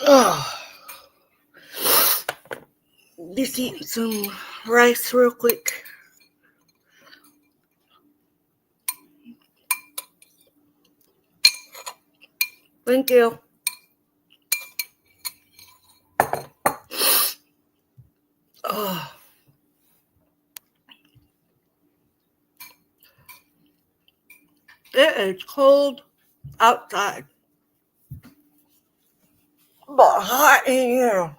Oh, just eat some rice real quick. Thank you. Oh. It is cold outside, but hot in here.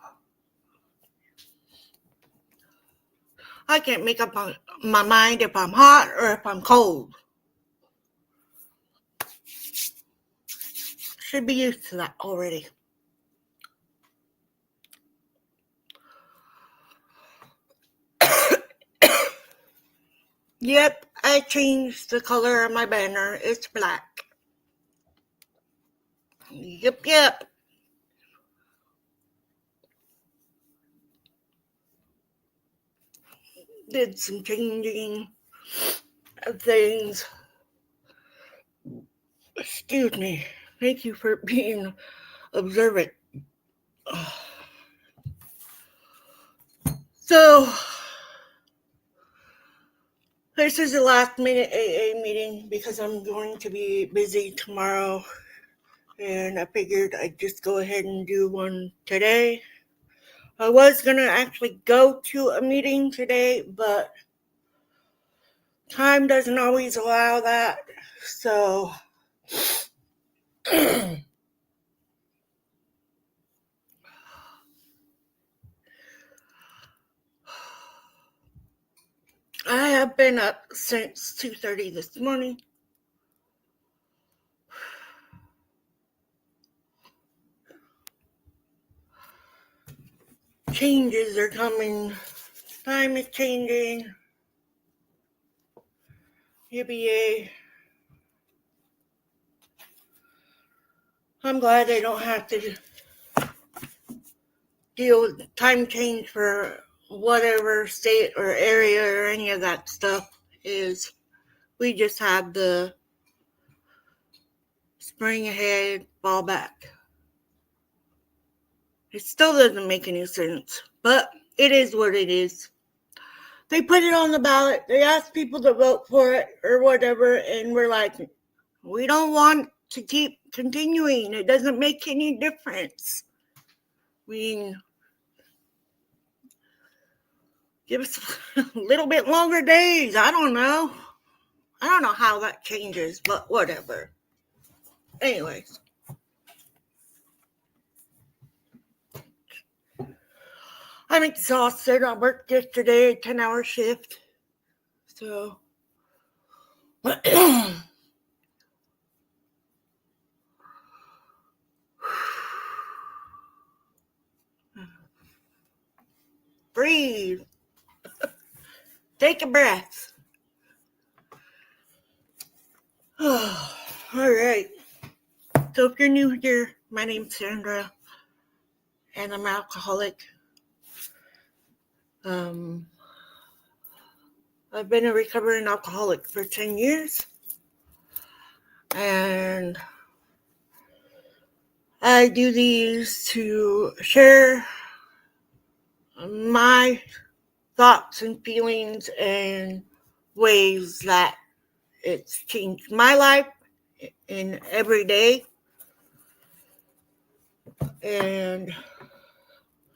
I can't make up my mind if I'm hot or if I'm cold. Should be used to that already. Yep, I changed the color of my banner. It's black. Yep. Did some changing of things. Excuse me. Thank you for being observant. So, this is the last minute AA meeting because I'm going to be busy tomorrow. And I figured I'd just go ahead and do one today. I was going to actually go to a meeting today, but time doesn't always allow that. So, I have been up since 2:30 this morning. Changes are coming. Time is changing. UBA. I'm glad I don't have to deal with time change for whatever state or area or any of that stuff is. We just have the spring ahead, fall back. It still doesn't make any sense, but it is what it is. They put it on the ballot. They asked people to vote for it or whatever, and we're like, we don't want to keep continuing. It doesn't make any difference. I mean, give us a little bit longer days. I don't know how that changes, but whatever. Anyways. I'm exhausted. I worked yesterday, a 10-hour shift. So, breathe. Take a breath. All right. So if you're new here, my name's Sandra, and I'm an alcoholic. I've been a recovering alcoholic for 10 years, and I do these to share my thoughts and feelings and ways that it's changed my life in every day, and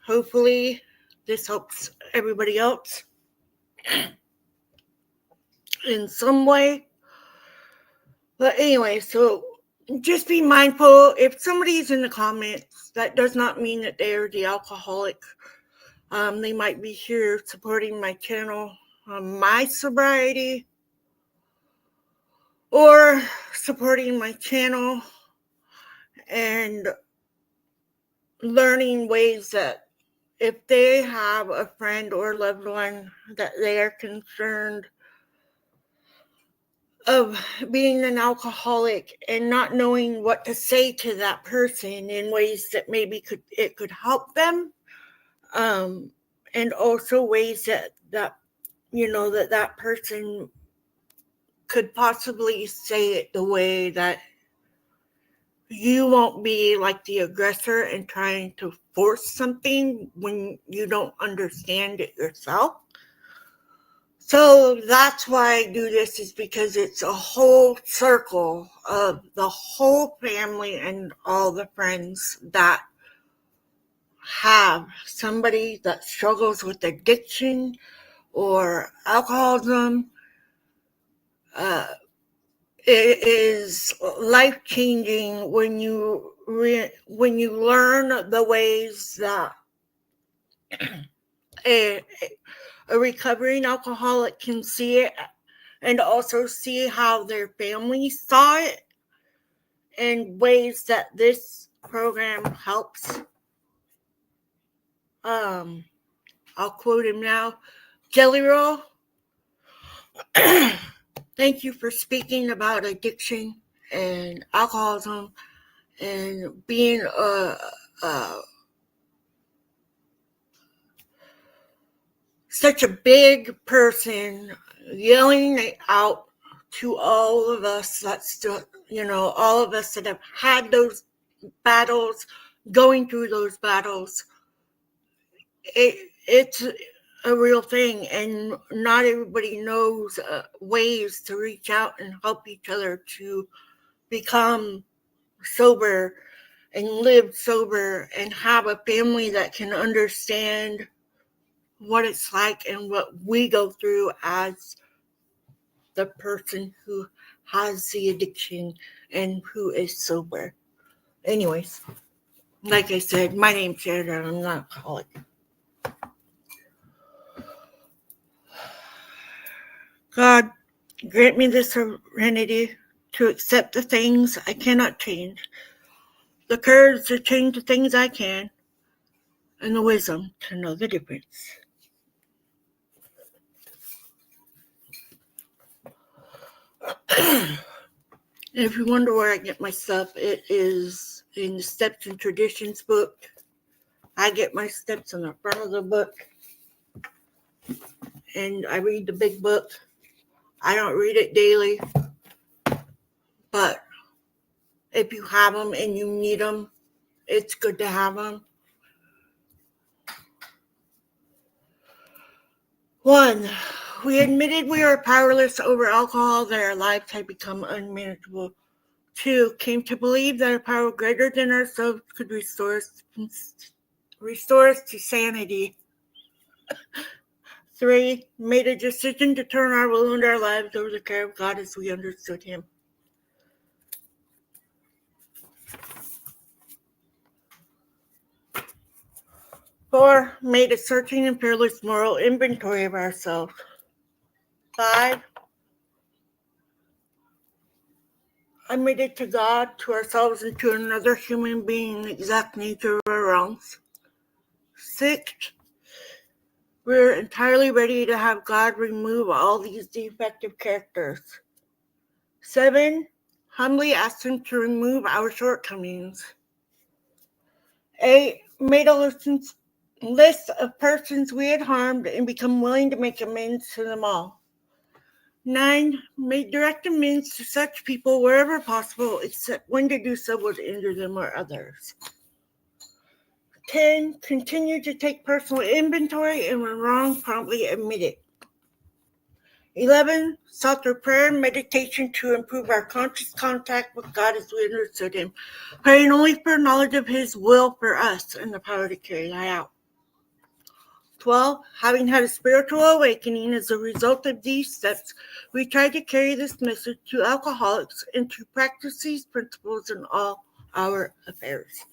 hopefully this helps everybody else in some way. But anyway, so just be mindful. If somebody's in the comments, that does not mean that they're the alcoholic. They might be here supporting my channel on my sobriety, or supporting my channel and learning ways that if they have a friend or loved one that they are concerned of being an alcoholic and not knowing what to say to that person in ways that maybe could help them, and also ways that that person could possibly say it the way that you won't be like the aggressor and trying to force something when you don't understand it yourself. So that's why I do this, is because it's a whole circle of the whole family and all the friends that have somebody that struggles with addiction or alcoholism. It is life-changing when you learn the ways that a recovering alcoholic can see it, and also see how their family saw it, and ways that this program helps. I'll quote him now. Jelly Roll, thank you for speaking about addiction and alcoholism and being such a big person, yelling it out to all of us that still, all of us that have had those battles, going through those battles. It's a real thing, and not everybody knows ways to reach out and help each other to become sober and live sober and have a family that can understand what it's like and what we go through as the person who has the addiction and who is sober. Anyways, like I said, my name's Sarah. I'm not an alcoholic. God, grant me the serenity to accept the things I cannot change, the courage to change the things I can, and the wisdom to know the difference. If you wonder where I get my stuff, it is in the Steps and Traditions book. I get my steps on the front of the book, and I read the big book. I don't read it daily, but if you have them and you need them, it's good to have them. 1, we admitted we are powerless over alcohol, that our lives had become unmanageable. 2, came to believe that a power greater than ourselves could restore us to sanity. 3, made a decision to turn our will and our lives over the care of God as we understood Him. 4, made a searching and fearless moral inventory of ourselves. 5, admitted to God, to ourselves, and to another human being the exact nature of our wrongs. 6, we're entirely ready to have God remove all these defective characters. 7, humbly asked Him to remove our shortcomings. 8, made a list of persons we had harmed and become willing to make amends to them all. 9, made direct amends to such people wherever possible, except when to do so would injure them or others. 10, continued to take personal inventory, and when wrong, promptly admit it. 11, sought through prayer and meditation to improve our conscious contact with God as we understood Him, praying only for knowledge of His will for us and the power to carry that out. 12, having had a spiritual awakening as a result of these steps, we tried to carry this message to alcoholics and to practice these principles in all our affairs.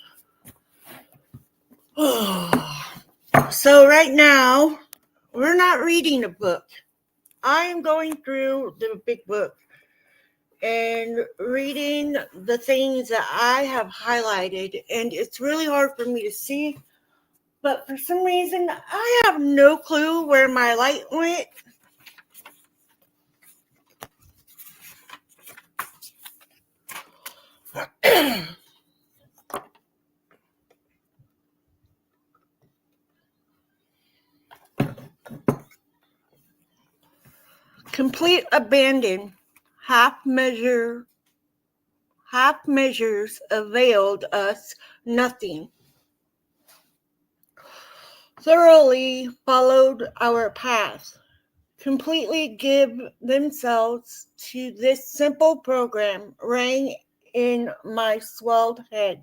So right now, we're not reading a book. I'm going through the big book and reading the things that I have highlighted, and it's really hard for me to see, but for some reason I have no clue where my light went. Complete abandon, half measure half measures availed us nothing. Thoroughly followed our path, completely give themselves to this simple program rang in my swelled head.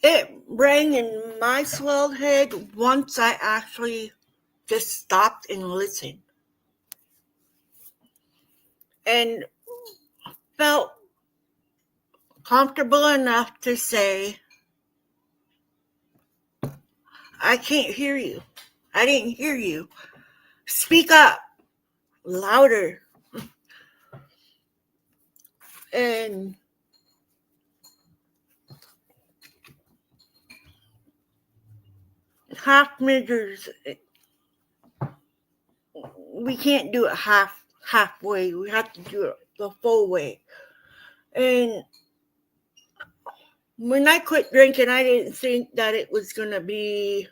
It rang in my swelled head once I actually just stopped and listened. And felt comfortable enough to say, I can't hear you. I didn't hear you. Speak up louder. And half measures, we can't do it halfway. We have to do it the full way. And when I quit drinking, I didn't think that it was going to be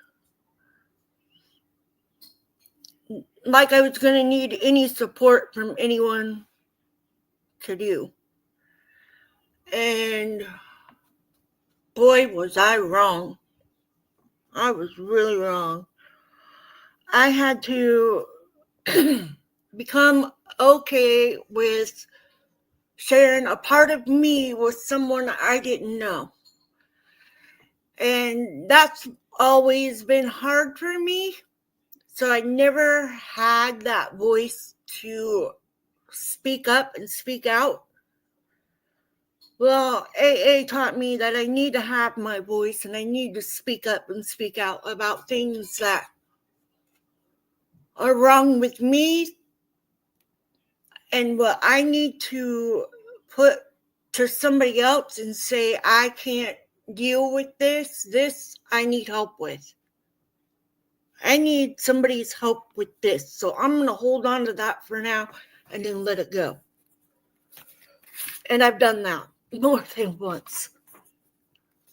like I was going to need any support from anyone to do. And boy, was I wrong. I was really wrong. I had to become okay with sharing a part of me with someone I didn't know. And that's always been hard for me. So I never had that voice to speak up and speak out. Well, AA taught me that I need to have my voice and I need to speak up and speak out about things that are wrong with me and what I need to put to somebody else and say, I can't deal with this I need help with. I need somebody's help with this. So I'm going to hold on to that for now and then let it go. And I've done that more than once.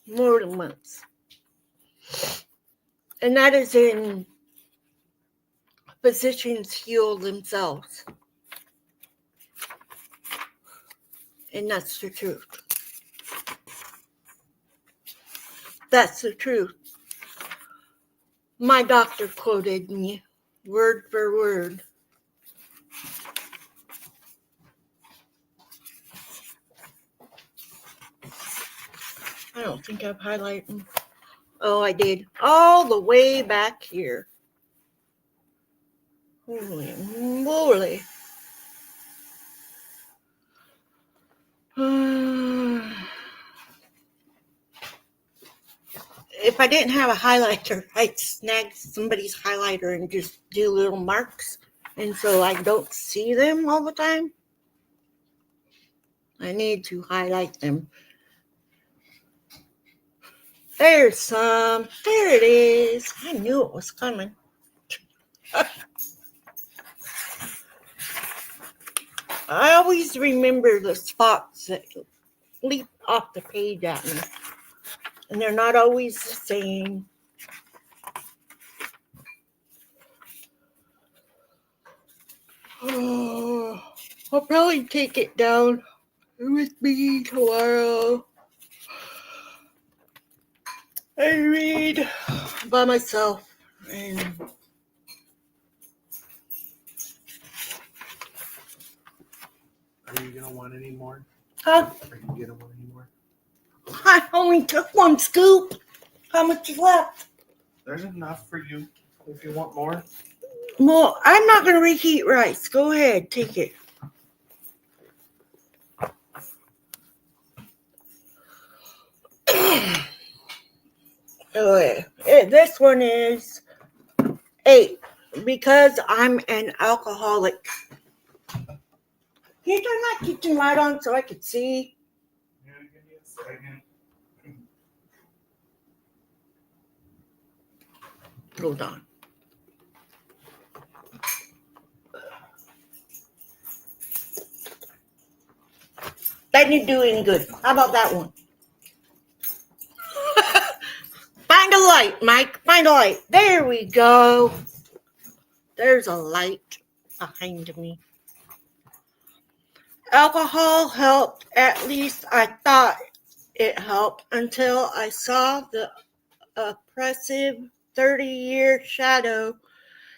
More than once. And that is in Physicians Heal Themselves. And that's the truth. That's the truth. My doctor quoted me word for word. I don't think I've highlighted them. Oh, I did. All the way back here. Holy moly. If I didn't have a highlighter, I'd snag somebody's highlighter and just do little marks. And so I don't see them all the time. I need to highlight them. There's some. There it is. I knew it was coming. I always remember the spots that leap off the page at me. And they're not always the same. Oh, I'll probably take it down with me tomorrow and read by myself. And are you going to want any more? huh? Are you going to want any more? I only took one scoop. How much is left? There's enough for you if you want more. Well, I'm not going to reheat rice. Go ahead, take it. Okay. This one is 8 because I'm an alcoholic. Can you turn my kitchen light on so I could see? Yeah, give me a second. Hold on. That didn't do any good. How about that one? Find a light, Mike. Find a light. There we go. There's a light behind me. Alcohol helped, at least I thought it helped, until I saw the oppressive 30-year shadow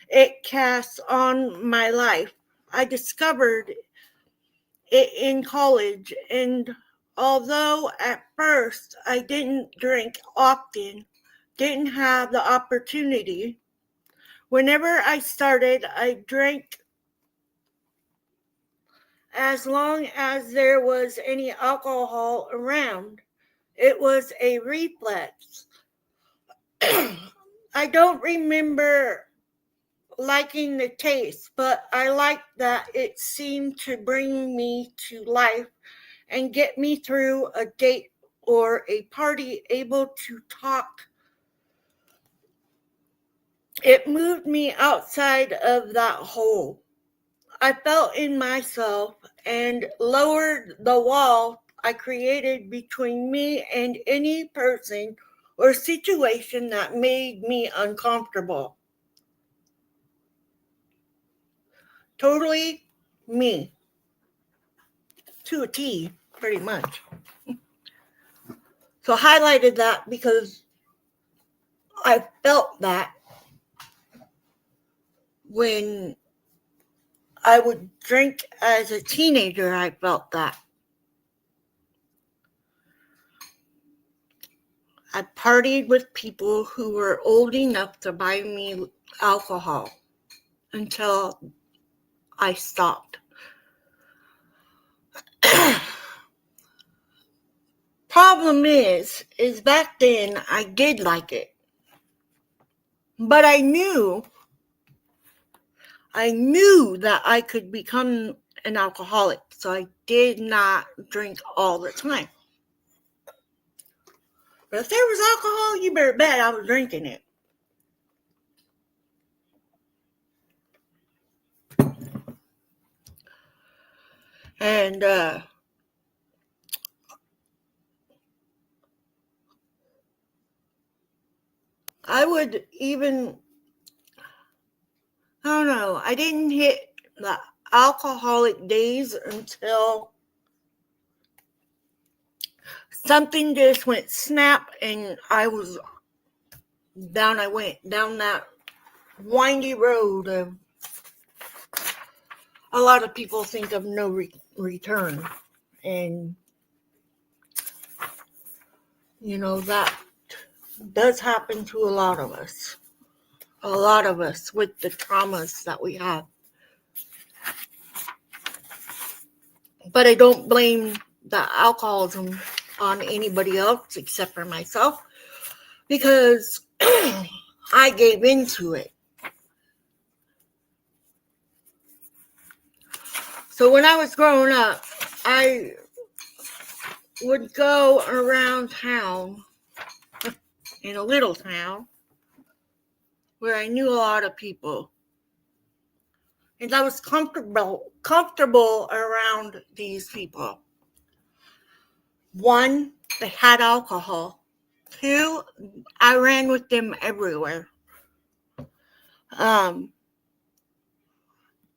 it casts on my life. I discovered it in college, and although at first I didn't drink often, didn't have the opportunity, whenever I started, I drank as long as there was any alcohol around. It was a reflex. I don't remember liking the taste, but I liked that it seemed to bring me to life and get me through a date or a party, able to talk. It moved me outside of that hole I felt in myself and lowered the wall I created between me and any person or situation that made me uncomfortable. Totally me, to a T, pretty much. So I highlighted that because I felt that when I would drink as a teenager, I felt that. I partied with people who were old enough to buy me alcohol until I stopped. Problem is back then I did like it. But I knew that I could become an alcoholic, so I did not drink all the time. But if there was alcohol, you better bet I was drinking it. And I would even, I don't know, I didn't hit the alcoholic days until something just went snap and I went down that windy road of a lot of people think of no return. And, you know, that does happen to a lot of us. A lot of us with the traumas that we have. But I don't blame the alcoholism on anybody else except for myself, because I gave into it. So when I was growing up, I would go around town, in a little town, where I knew a lot of people. And I was comfortable around these people. One, they had alcohol. Two, I ran with them everywhere.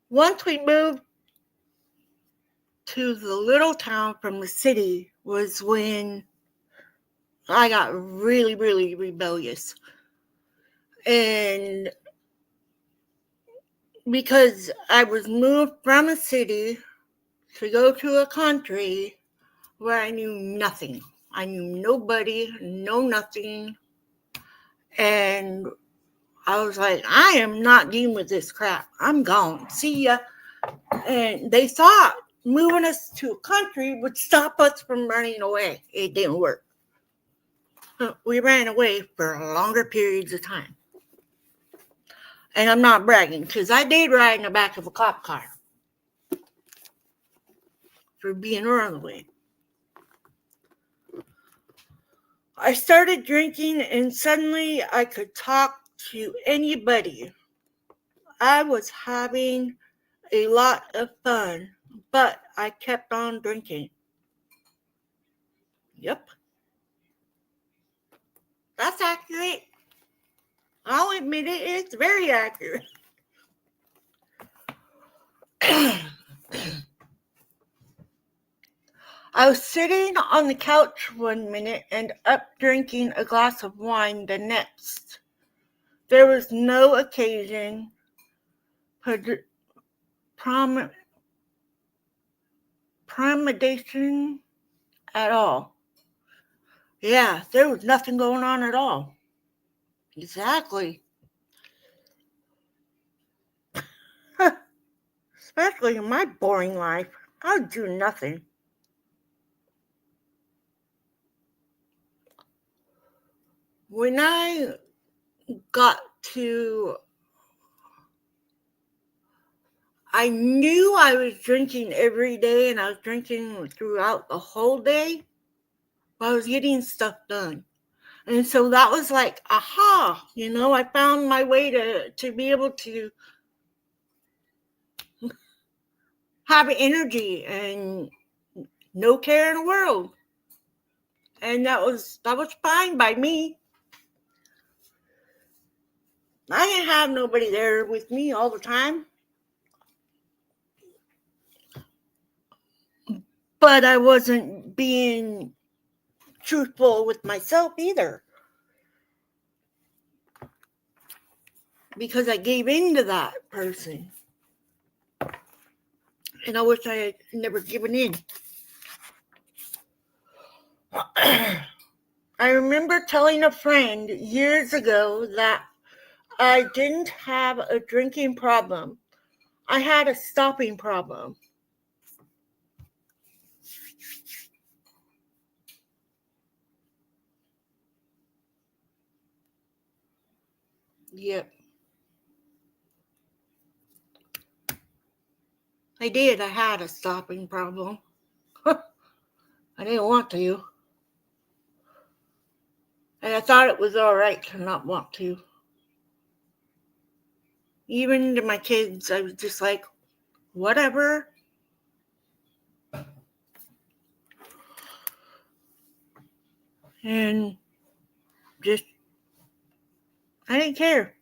Once we moved to the little town from the city was when I got really, really rebellious. And because I was moved from a city to go to a country where I knew nothing. I knew nobody, know nothing. And I was like, I am not dealing with this crap. I'm gone. See ya. And they thought moving us to a country would stop us from running away. It didn't work. We ran away for longer periods of time. And I'm not bragging, because I did ride in the back of a cop car for being a runaway. I started drinking, and suddenly I could talk to anybody. I was having a lot of fun, but I kept on drinking. Yep. That's accurate. I'll admit it, it's very accurate. I was sitting on the couch one minute and up drinking a glass of wine the next. There was no occasion, premeditation at all. Yeah, there was nothing going on at all. Exactly. Especially in my boring life, I would do nothing. When I got to, I knew I was drinking every day and I was drinking throughout the whole day, but I was getting stuff done. And so that was like, aha, I found my way to be able to have energy and no care in the world. And that was fine by me. I didn't have nobody there with me all the time. But I wasn't being truthful with myself either. Because I gave in to that person. And I wish I had never given in. I remember telling a friend years ago that I didn't have a drinking problem. I had a stopping problem. Yep. I did. I had a stopping problem. I didn't want to. And I thought it was all right to not want to. Even to my kids, I was just like, whatever. And just, I didn't care.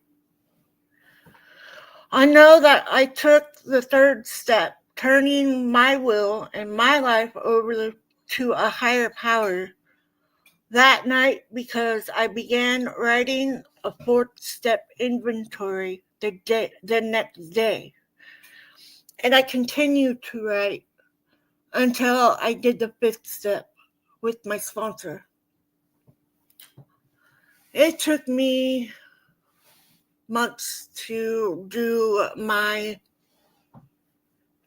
I know that I took the third step, turning my will and my life over to a higher power that night because I began writing a fourth step inventory the next day. And I continued to write until I did the fifth step with my sponsor. It took me months to do my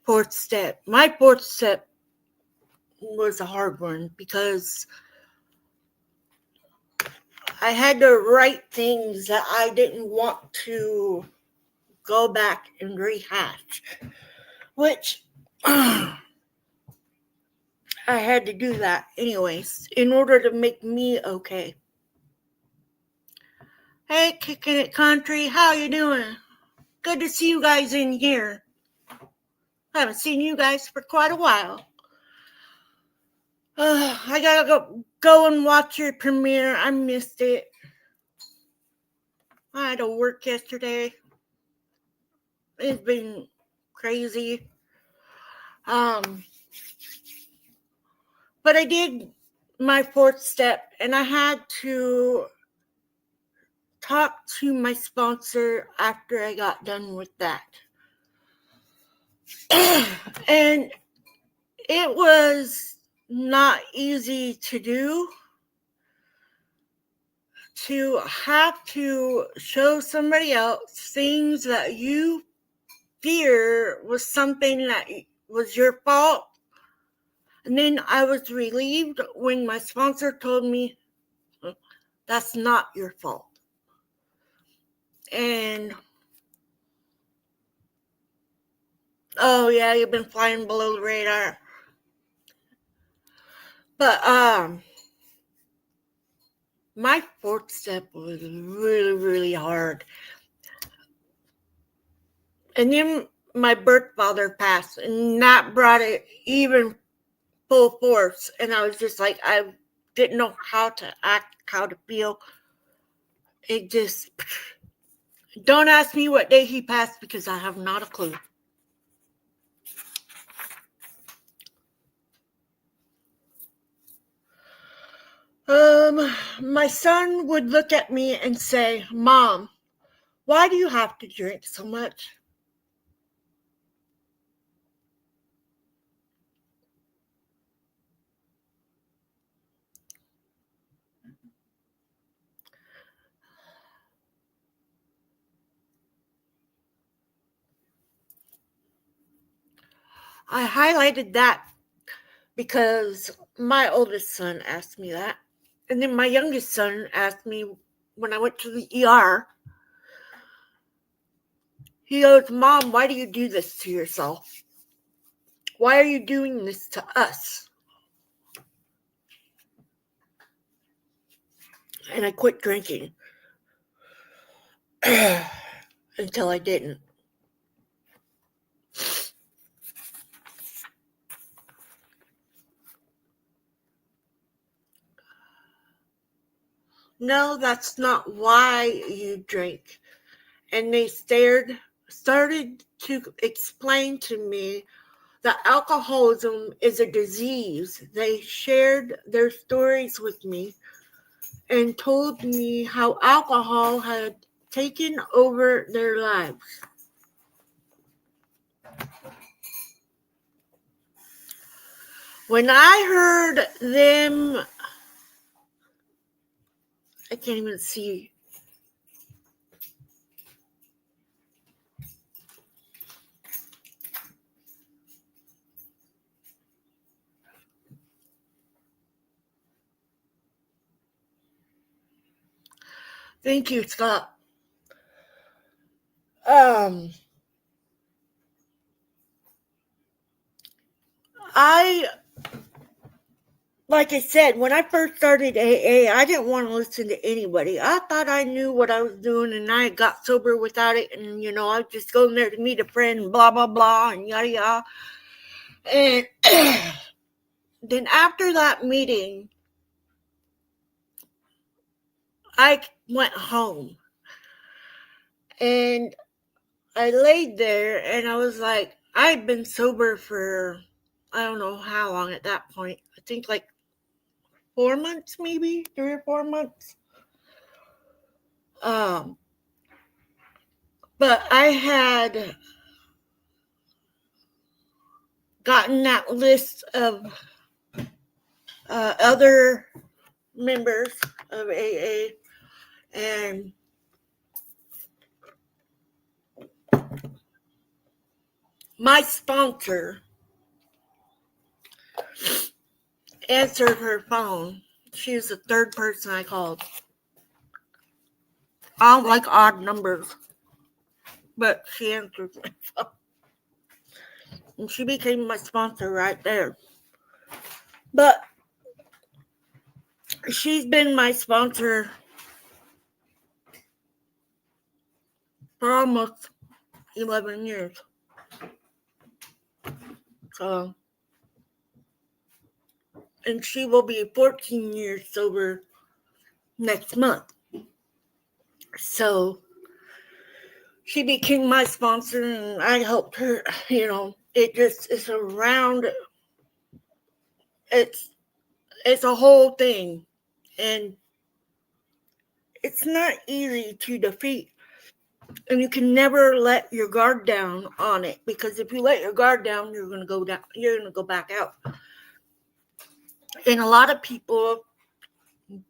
fourth step. My fourth step was a hard one because I had to write things that I didn't want to go back and rehash, which I had to do that anyways in order to make me okay. Hey, Kicking It Country, how you doing? Good to see you guys in here. I haven't seen you guys for quite a while. I gotta go and watch your premiere. I missed it. I had to work yesterday. It's been crazy. But I did my fourth step, and I had to talk to my sponsor after I got done with that. And it was not easy to do, to have to show somebody else things that you fear was something that was your fault. And then I was relieved when my sponsor told me, that's not your fault. And, oh yeah, you've been flying below the radar. But, my fourth step was really, really hard. And then my birth father passed, and that brought it even full force. And I was just like, I didn't know how to act, how to feel. It just, don't ask me what day he passed because I have not a clue. My son would look at me and say, "Mom, why do you have to drink so much?" I highlighted that because my oldest son asked me that. And then my youngest son asked me when I went to the ER. He goes, "Mom, why do you do this to yourself? Why are you doing this to us?" And I quit drinking until I didn't. "No, that's not why you drink." And they started to explain to me that alcoholism is a disease. They shared their stories with me and told me how alcohol had taken over their lives. When I heard them, I can't even see. Thank you, Scott. I Like I said, when I first started AA, I didn't want to listen to anybody. I thought I knew what I was doing, and I got sober without it. And, I was just going there to meet a friend, and blah, blah, blah, and yada, yada. And then after that meeting, I went home. And I laid there, and I was like, I'd been sober for, I don't know how long at that point. I think like 4 months, maybe 3 or 4 months. But I had gotten that list of other members of AA, and my sponsor answered her phone. She was the third person I called. I don't like odd numbers, but she answered my phone. And she became my sponsor right there. But she's been my sponsor for almost 11 years. So, and she will be 14 years sober next month. So she became my sponsor, and I helped her. It just is around. It's a whole thing, and it's not easy to defeat. And you can never let your guard down on it, because if you let your guard down, you're gonna go down. You're gonna go back out. And a lot of people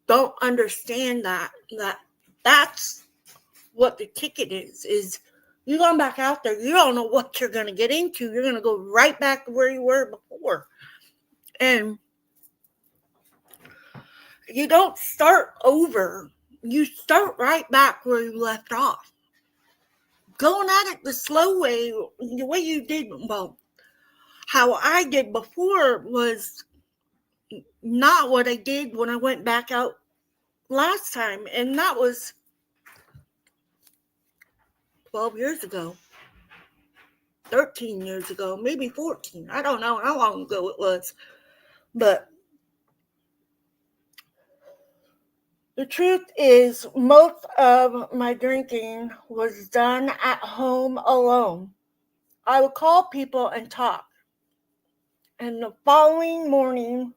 don't understand that's what the ticket is you going back out there, you don't know what you're going to get into. You're going to go right back to where you were before. And you don't start over. You start right back where you left off. Going at it the slow way, the way you did, well, how I did before was not what I did when I went back out last time. And that was 12 years ago, 13 years ago, maybe 14. I don't know how long ago it was. But the truth is, most of my drinking was done at home alone. I would call people and talk. And the following morning,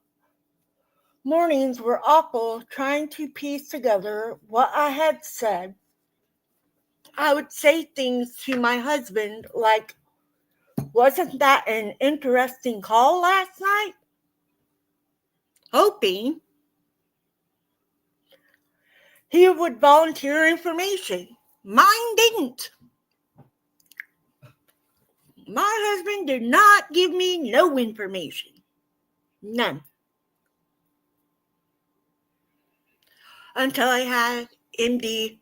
mornings were awful trying to piece together what I had said. I would say things to my husband like, "Wasn't that an interesting call last night?" Hoping he would volunteer information. Mine didn't. My husband did not give me no information. None. Until I had MD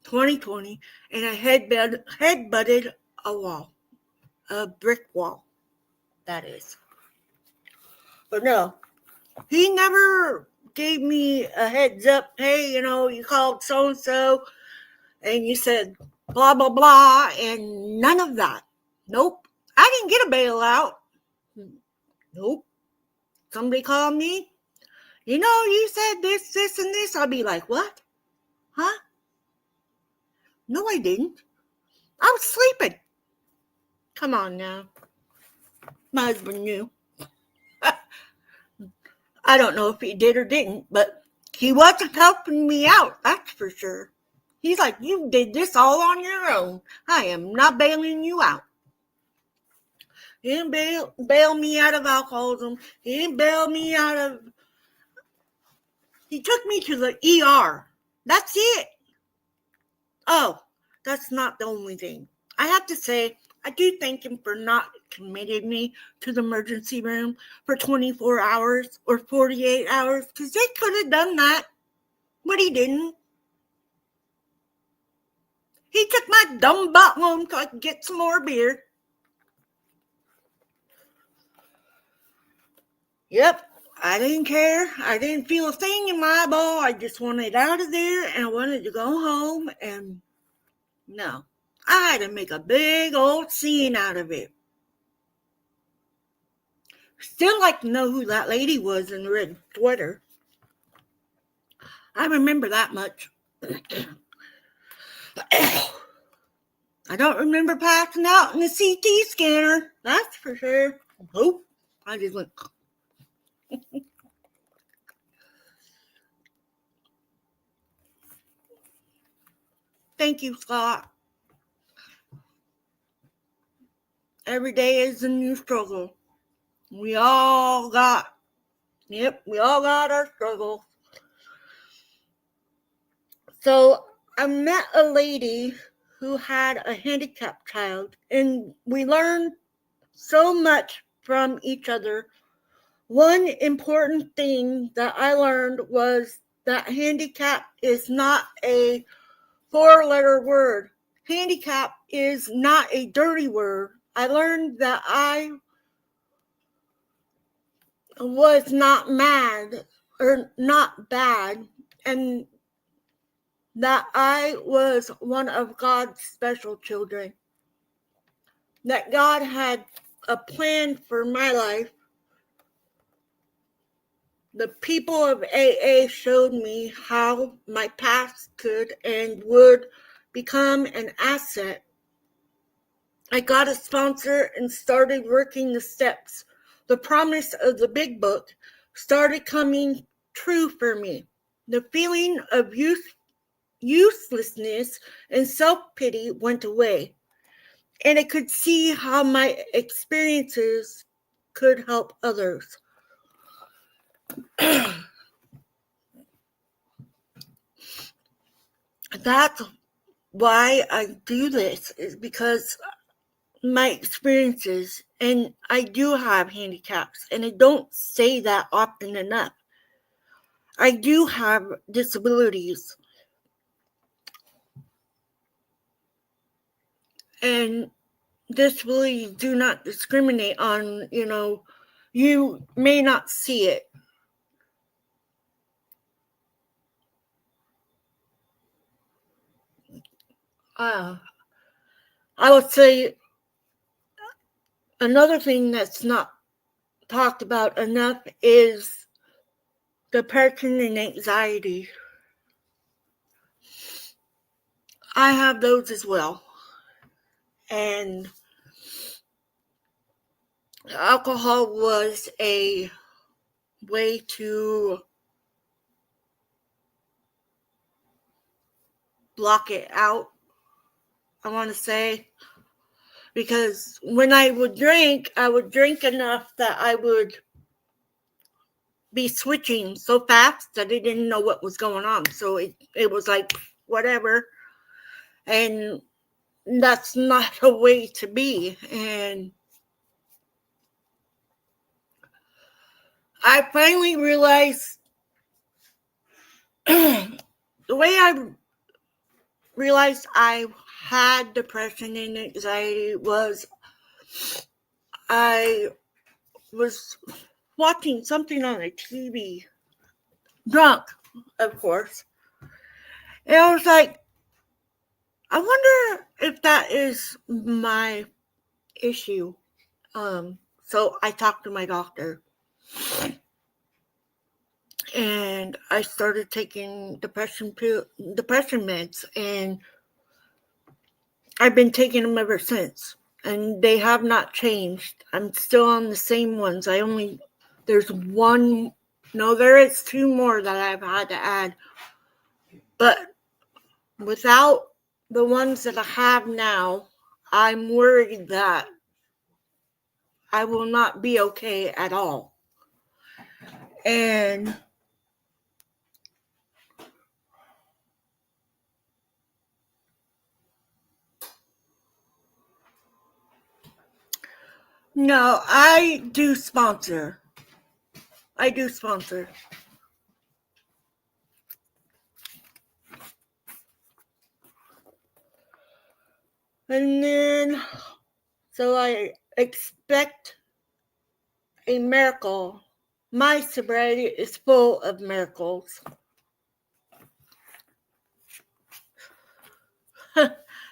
2020 and I headbutted a wall. A brick wall, that is. But no, he never gave me a heads up. Hey, you called so-and-so and you said blah, blah, blah, and none of that. Nope. I didn't get a bailout. Nope. Somebody called me. You said this, and this. I'll be like, what? Huh? No, I didn't. I was sleeping. Come on now. My husband knew. I don't know if he did or didn't, but he wasn't helping me out, that's for sure. He's like, you did this all on your own. I am not bailing you out. He didn't bail me out of alcoholism. He didn't bail me out of... He took me to the ER. That's it. Oh, that's not the only thing. I have to say, I do thank him for not committing me to the emergency room for 24 hours or 48 hours, because they could have done that, but he didn't. He took my dumb butt home so I could get some more beer. Yep, I didn't care. I didn't feel a thing in my eyeball. I just wanted out of there, and I wanted to go home, and no. I had to make a big old scene out of it. Still like to know who that lady was in the red sweater. I remember that much. I don't remember passing out in the CT scanner. That's for sure. Nope. I just went... Thank you, Scott. Every day is a new struggle. We all got our struggles. So I met a lady who had a handicapped child, and we learned so much from each other. One important thing that I learned was that handicap is not a 4-letter word. Handicap is not a dirty word. I learned that I was not mad or not bad, and that I was one of God's special children. That God had a plan for my life. The people of AA showed me how my past could and would become an asset. I got a sponsor and started working the steps. The promise of the big book started coming true for me. The feeling of uselessness and self-pity went away, and I could see how my experiences could help others. That's why I do this, is because my experiences, and I do have handicaps, and I don't say that often enough. I do have disabilities, and disabilities do not discriminate on, you may not see it. I would say another thing that's not talked about enough is depression and anxiety. I have those as well. And alcohol was a way to block it out, I want to say. Because when I would drink enough that I would be switching so fast that I didn't know what was going on. So it was like, whatever. And that's not a way to be. And I finally realized the way I realized I had depression and anxiety was I was watching something on the TV, drunk, of course. And I was like, I wonder if that is my issue. So I talked to my doctor. And I started taking depression meds, and I've been taking them ever since. And they have not changed. I'm still on the same ones. There's one, no, there is two more that I've had to add. But without the ones that I have now, I'm worried that I will not be okay at all. And no, I do sponsor. And then, so I expect a miracle. My sobriety is full of miracles.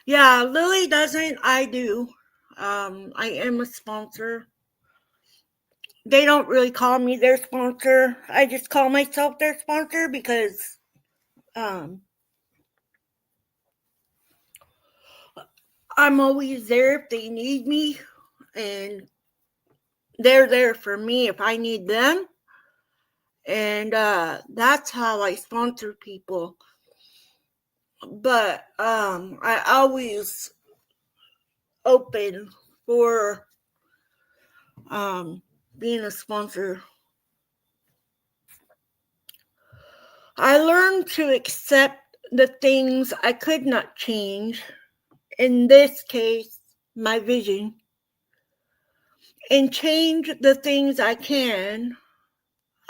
Yeah, Lily doesn't. I do. I am a sponsor. They don't really call me their sponsor. I just call myself their sponsor because I'm always there if they need me, and they're there for me if I need them. And that's how I sponsor people. But I always open for being a sponsor. I learned to accept the things I could not change, in this case, my vision, and change the things I can.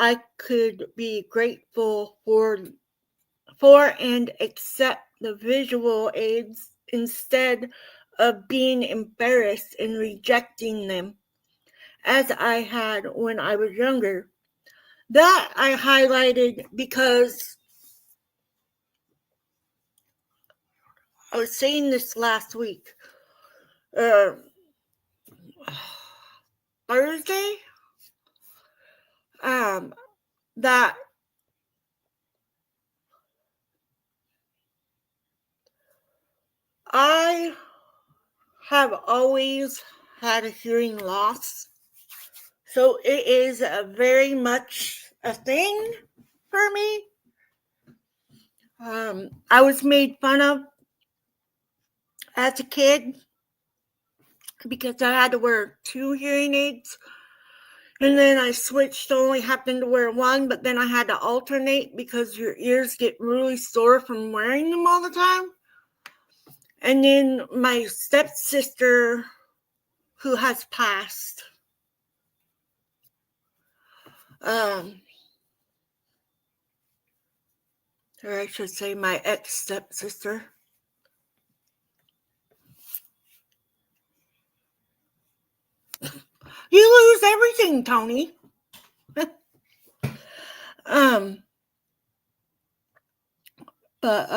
I could be grateful for and accept the visual aids instead of being embarrassed and rejecting them, as I had when I was younger. That I highlighted because I was saying this last week, Thursday, that I have always had a hearing loss. So it is very much a thing for me. I was made fun of as a kid because I had to wear 2 hearing aids. And then I switched to only having to wear 1, but then I had to alternate because your ears get really sore from wearing them all the time. And then my stepsister, who has passed, or I should say my ex-stepsister, you lose everything, Tony. But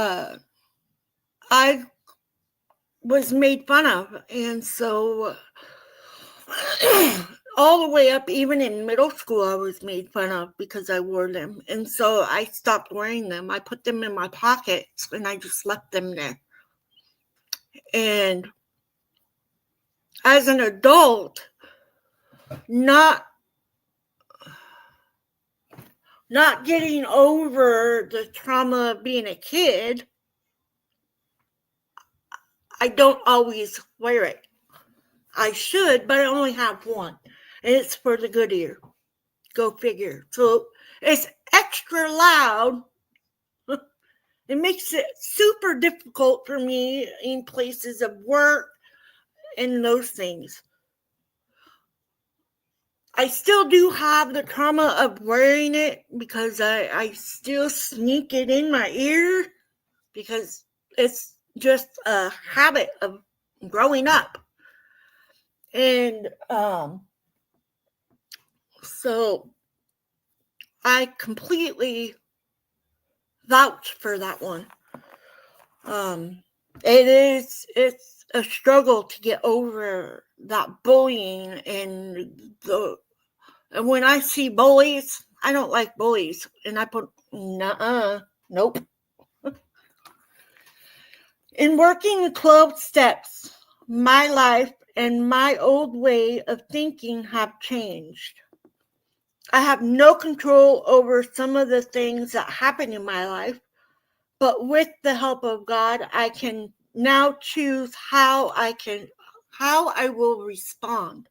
I was made fun of, and so all the way up, even in middle school, I was made fun of because I wore them, and so I stopped wearing them. I put them in my pockets, and I just left them there. And as an adult, not getting over the trauma of being a kid, I don't always wear it. I should, but I only have one. And it's for the good ear. Go figure. So it's extra loud. It makes it super difficult for me in places of work and those things. I still do have the trauma of wearing it because I still sneak it in my ear because it's just a habit of growing up. And so I completely vouch for that one. It's a struggle to get over that bullying and when I see bullies, I don't like bullies, and I put nope. In working the 12 steps, my life and my old way of thinking have changed. I have no control over some of the things that happen in my life, but with the help of God, I can now choose how I will respond.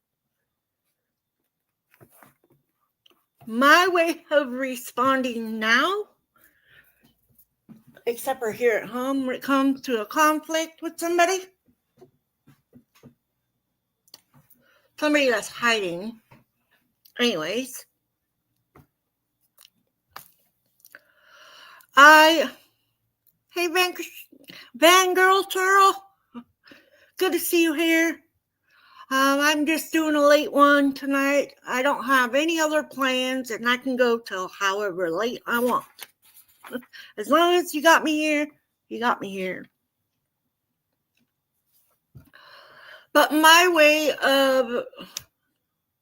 My way of responding now, except for here at home when it comes to a conflict with somebody that's hiding. Anyways, hey Van Girl Turtle, good to see you here. I'm just doing a late one tonight. I don't have any other plans, and I can go till however late I want. As long as you got me here, you got me here. But my way of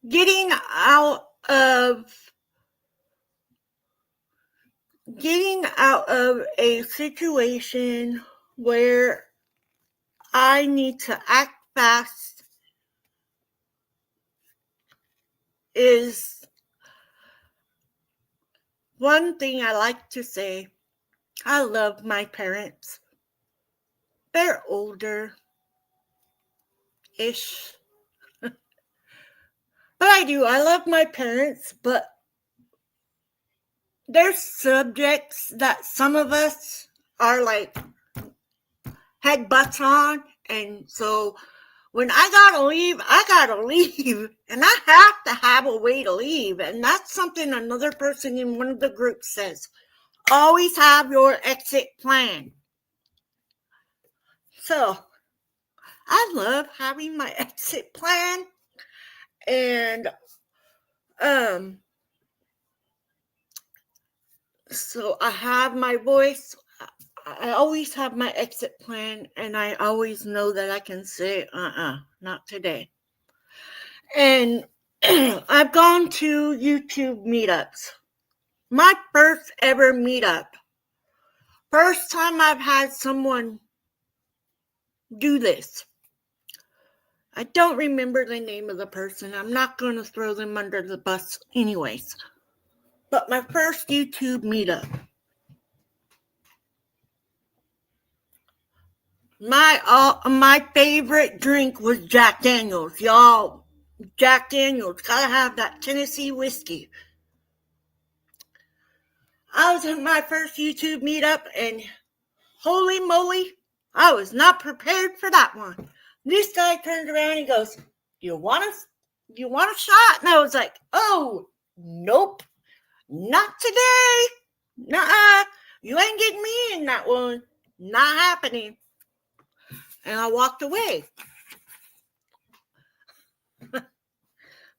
getting out of a situation where I need to act fast is one thing I like to say. I love my parents. They're older-ish. But I do. I love my parents, but there's subjects that some of us are like headbutts on, and so when I gotta leave, and I have to have a way to leave, and that's something another person in one of the groups says. Always have your exit plan. So I love having my exit plan, and so I have my voice. I always have my exit plan, and I always know that I can say, not today. And I've gone to YouTube meetups. My first ever meetup. First time I've had someone do this. I don't remember the name of the person. I'm not going to throw them under the bus anyways. But my first YouTube meetup. My favorite drink was Jack Daniels. Y'all, Jack Daniels. Gotta have that Tennessee whiskey. I was at my first YouTube meetup, and holy moly, I was not prepared for that one. This guy turns around and he goes, you want a shot? And I was like, oh, nope, not today. Nuh-uh. You ain't getting me in that one. Not happening. And I walked away.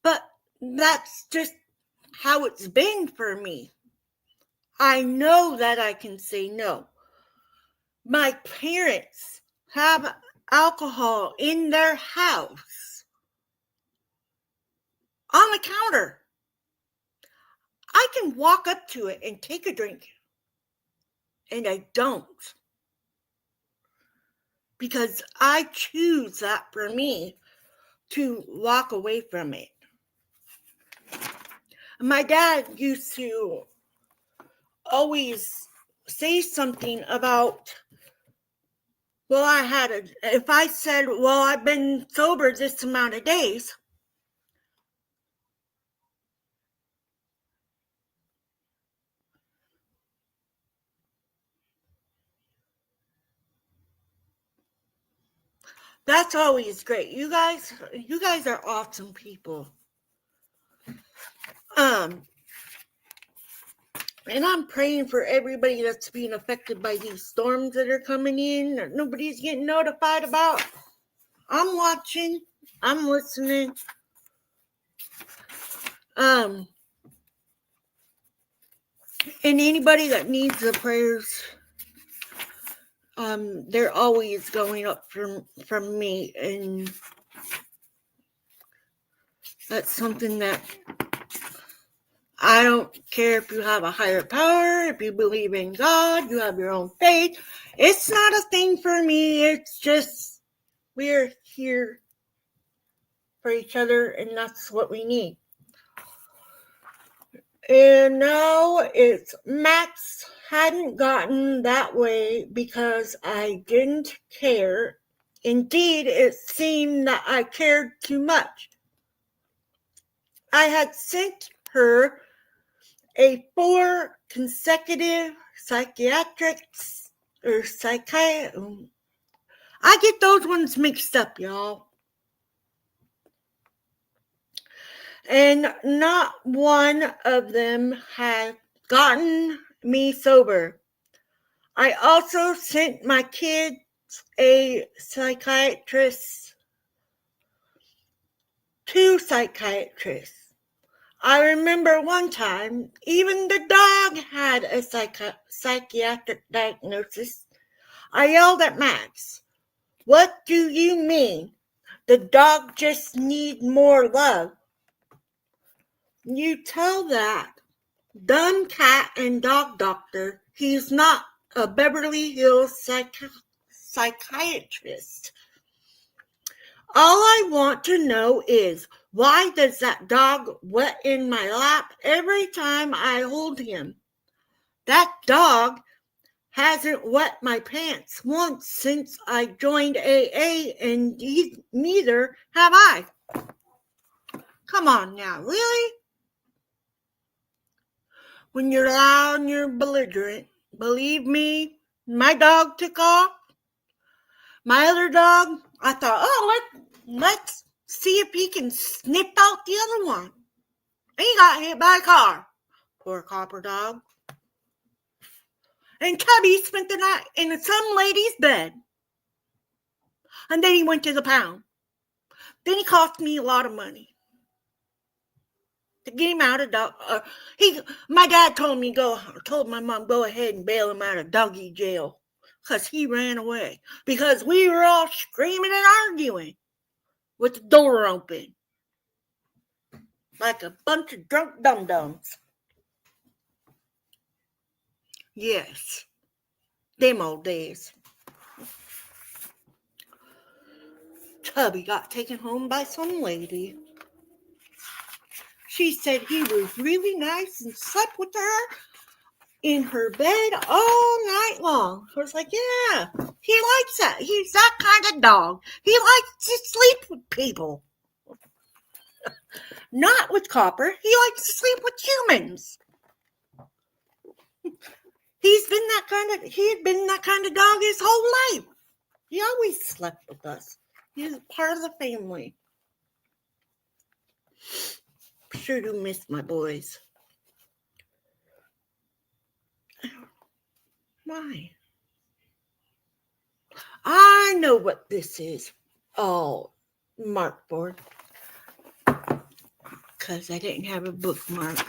But that's just how it's been for me. I know that I can say no. My parents have alcohol in their house on the counter. I can walk up to it and take a drink, and I don't, because I choose that for me to walk away from it. My dad used to always say something about well, if I said, well, I've been sober this amount of days, that's always great. You guys are awesome people. And I'm praying for everybody that's being affected by these storms that are coming in that nobody's getting notified about. I'm watching. I'm listening. And anybody that needs the prayers, they're always going up from me, and that's something that I don't care if you have a higher power, if you believe in God, you have your own faith. It's not a thing for me. It's just we're here for each other, and that's what we need. And now it's Max hadn't gotten that way because I didn't care. Indeed, it seemed that I cared too much. I had sent her a 4 consecutive psychiatrics or psychiatric. I get those ones mixed up, y'all. And not one of them had gotten me sober. I also sent my kids a psychiatrist, 2 psychiatrists. I remember one time, even the dog had a psychiatric diagnosis. I yelled at Max, "What do you mean? The dog just needs more love." You tell that dumb cat and dog doctor he's not a Beverly Hills psychiatrist. All I want to know is, why does that dog wet in my lap every time I hold him? That dog hasn't wet my pants once since I joined AA, and neither have I. Come on now, really? When you're loud and you're belligerent, believe me, my dog took off. My other dog, I thought, oh, let's see if he can sniff out the other one. He got hit by a car. Poor copper dog. And Tubby spent the night in some lady's bed. And then he went to the pound. Then he cost me a lot of money to get him out of dog. My dad told my mom, go ahead and bail him out of doggy jail, because he ran away. Because we were all screaming and arguing with the door open, like a bunch of drunk dum-dums. Yes, them old days. Tubby got taken home by some lady. She said he was really nice and slept with her in her bed all night long. I was like, yeah, he likes that. He's that kind of dog. He likes to sleep with people. Not with Copper. He likes to sleep with humans. He had been that kind of dog his whole life. He always slept with us. He's part of the family. Sure do miss my boys. Why? I know what this is. Oh, mark board. Because I didn't have a bookmark.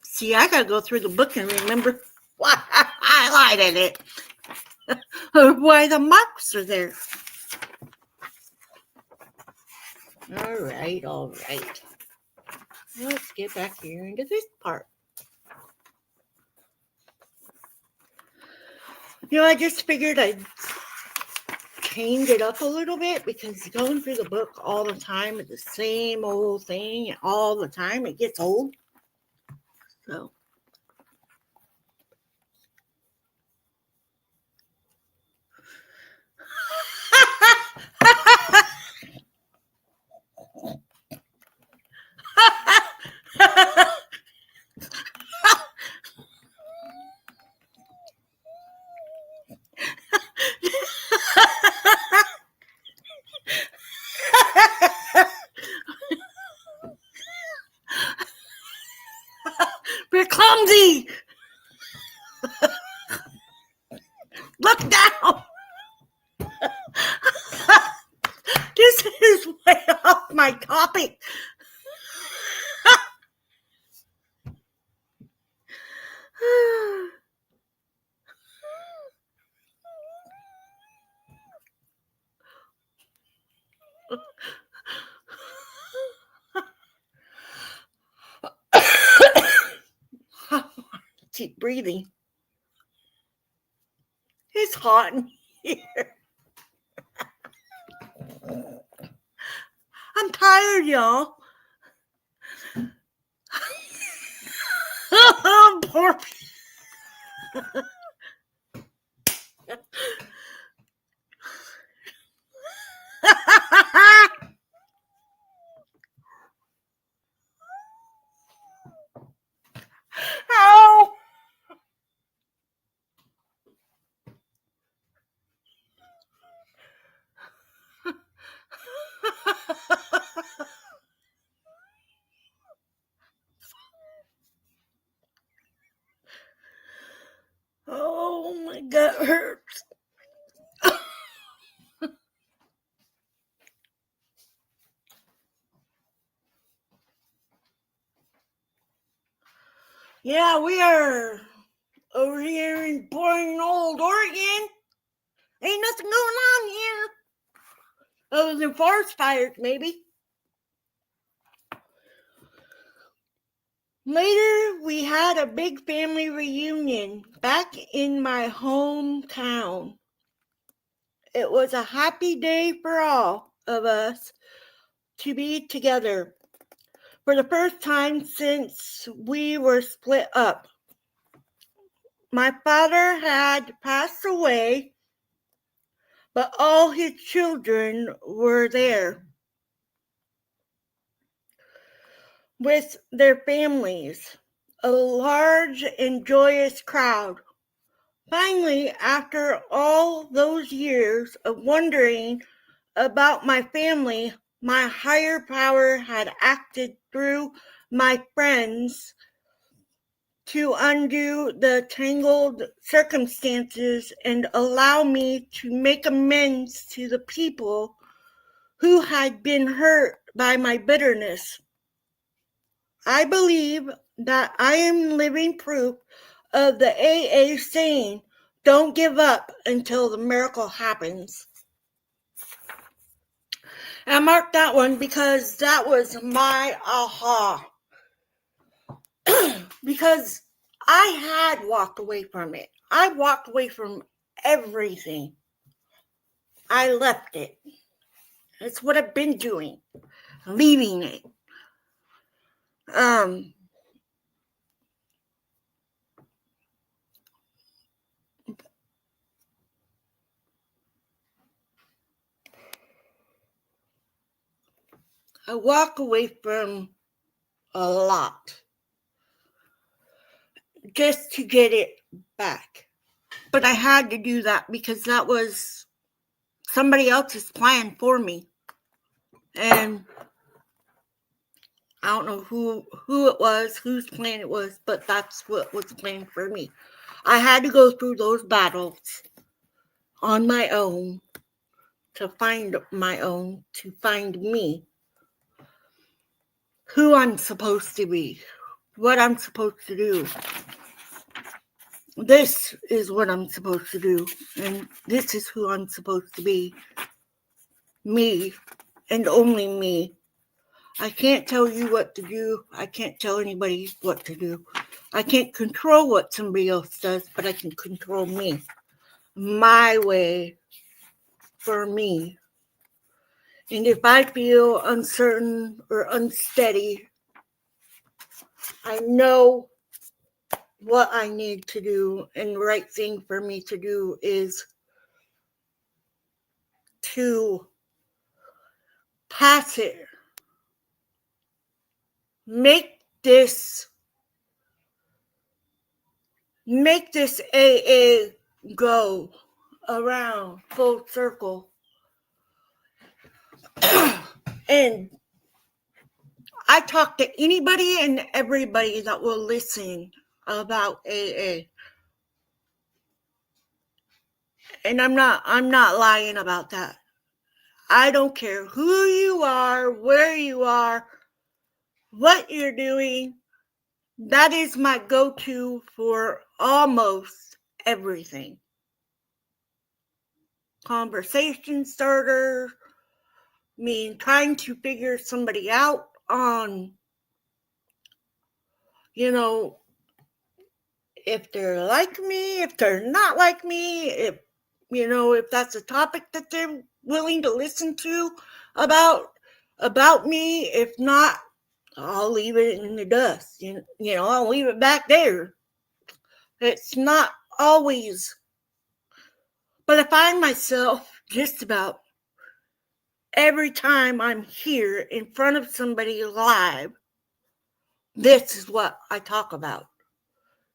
See, I gotta go through the book and remember why I highlighted it. Or why the marks are there. All right. Let's get back here into this part. I just figured I'd change it up a little bit, because going through the book all the time is the same old thing all the time. It gets old. So You're clumsy. Look down. This is way off my topic. Keep breathing. It's hot in here. I'm tired, y'all. Poor Ow! Oh, my gut hurts. Yeah, we are over here in boring old Oregon. Ain't nothing going on here. Other than forest fires, maybe. Later, we had a big family reunion back in my hometown. It was a happy day for all of us to be together for the first time since we were split up. My father had passed away, but all his children were there with their families, a large and joyous crowd. Finally, after all those years of wondering about my family, my higher power had acted through my friends to undo the tangled circumstances and allow me to make amends to the people who had been hurt by my bitterness. I believe that I am living proof of the AA saying, don't give up until the miracle happens. And I marked that one because that was my aha. Because I had walked away from it. I walked away from everything. I left it. That's what I've been doing. Leaving it. I walk away from a lot just to get it back. But I had to do that because that was somebody else's plan for me. And I don't know who it was, whose plan it was, but that's what was planned for me. I had to go through those battles on my own to find me, who I'm supposed to be, what I'm supposed to do. This is what I'm supposed to do, and this is who I'm supposed to be. Me, and only me. I can't tell you what to do. I can't tell anybody what to do. I can't control what somebody else does, but I can control me. My way for me. And if I feel uncertain or unsteady, I know what I need to do, and the right thing for me to do is to pass it. Make this AA go around full circle. And I talk to anybody and everybody that will listen about AA. And I'm not lying about that. I don't care who you are, where you are, what you're doing. That is my go-to for almost everything. Conversation starter, trying to figure somebody out on, if they're like me, if they're not like me, if that's a topic that they're willing to listen to about me. If not, I'll leave it in the dust. I'll leave it back there. It's not always, but I find myself just about every time I'm here in front of somebody live, this is what I talk about.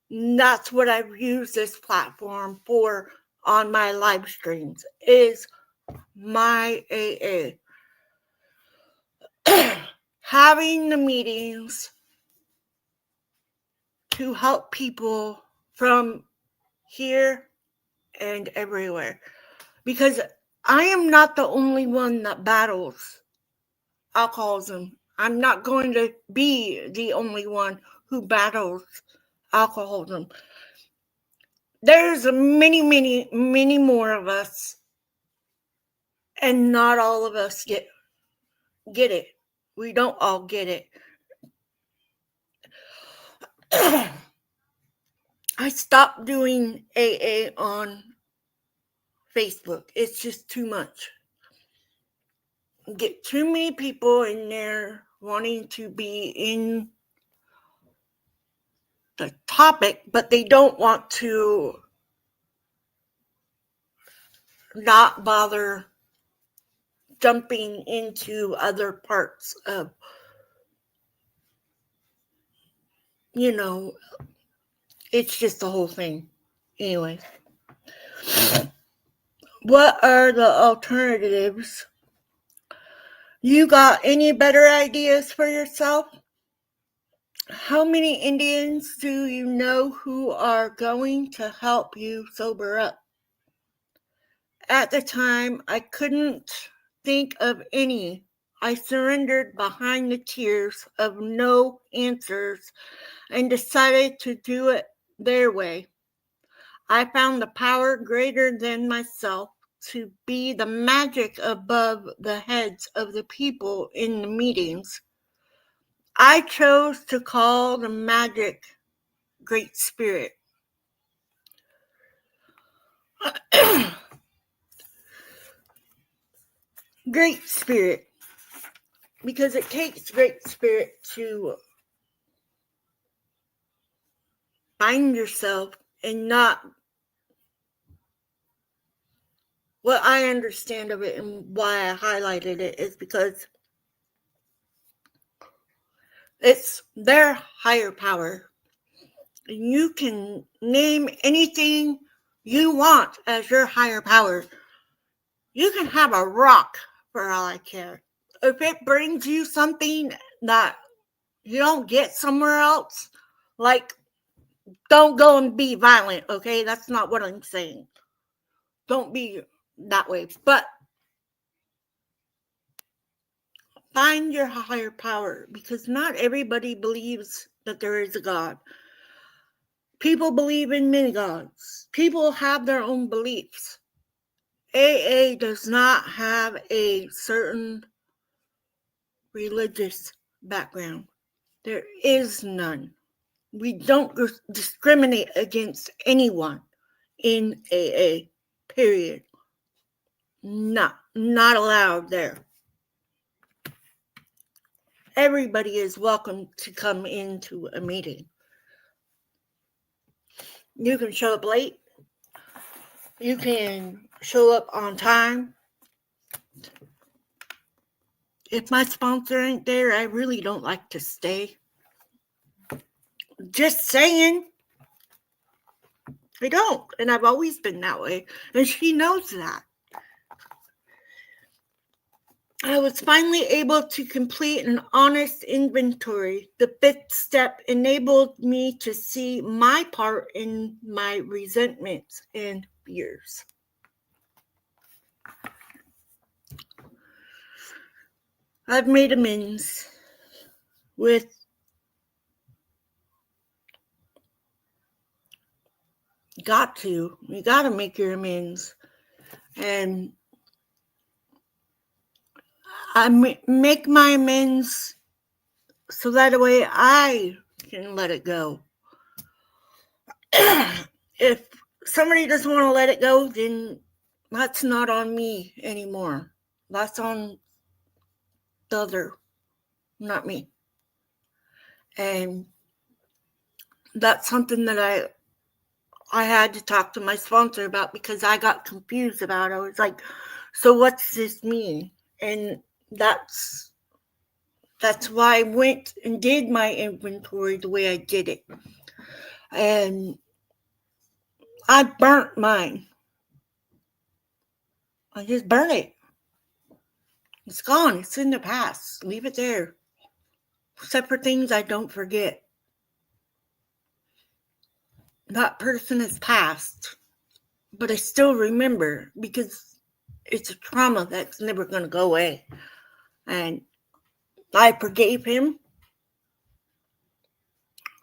And that's what I've used this platform for on my live streams, is my AA. Having the meetings to help people from here and everywhere. Because I am not the only one that battles alcoholism. I'm not going to be the only one who battles alcoholism. There's many, many, many more of us, and not all of us get it. We don't all get it. I stopped doing AA on Facebook. It's just too much. Get too many people in there wanting to be in the topic, but they don't want to not bother jumping into other parts of, it's just the whole thing. Anyway, what are the alternatives? You got any better ideas for yourself? How many Indians do you know who are going to help you sober up? At the time, I couldn't think of any. I surrendered behind the tears of no answers and decided to do it their way. I found the power greater than myself to be the magic above the heads of the people in the meetings. I chose to call the magic Great Spirit. Great Spirit, because it takes Great Spirit to find yourself and not. What I understand of it and why I highlighted it is because it's their higher power. You can name anything you want as your higher power. You can have a rock for all I care. If it brings you something that you don't get somewhere else, like, don't go and be violent, okay? That's not what I'm saying. Don't be that way. But find your higher power, because not everybody believes that there is a God. People believe in many gods. People have their own beliefs. AA does not have a certain religious background. There is none. We don't discriminate against anyone in AA, period. Not allowed there. Everybody is welcome to come into a meeting. You can show up late. You can show up on time. If my sponsor ain't there, I really don't like to stay. Just saying. I don't. And I've always been that way. And she knows that. I was finally able to complete an honest inventory. The fifth step enabled me to see my part in my resentments and fears. I've made amends with you gotta make your amends. And I make my amends so that way I can let it go. If somebody doesn't want to let it go, then that's not on me anymore. That's on the other, not me. And that's something that I had to talk to my sponsor about because I got confused about it. I was like, so what's this mean? And that's why I went and did my inventory the way I did it. And I burnt mine. I just burn it. It's gone. It's in the past. Leave it there. Except for things I don't forget. That person has passed. But I still remember because it's a trauma that's never going to go away. And I forgave him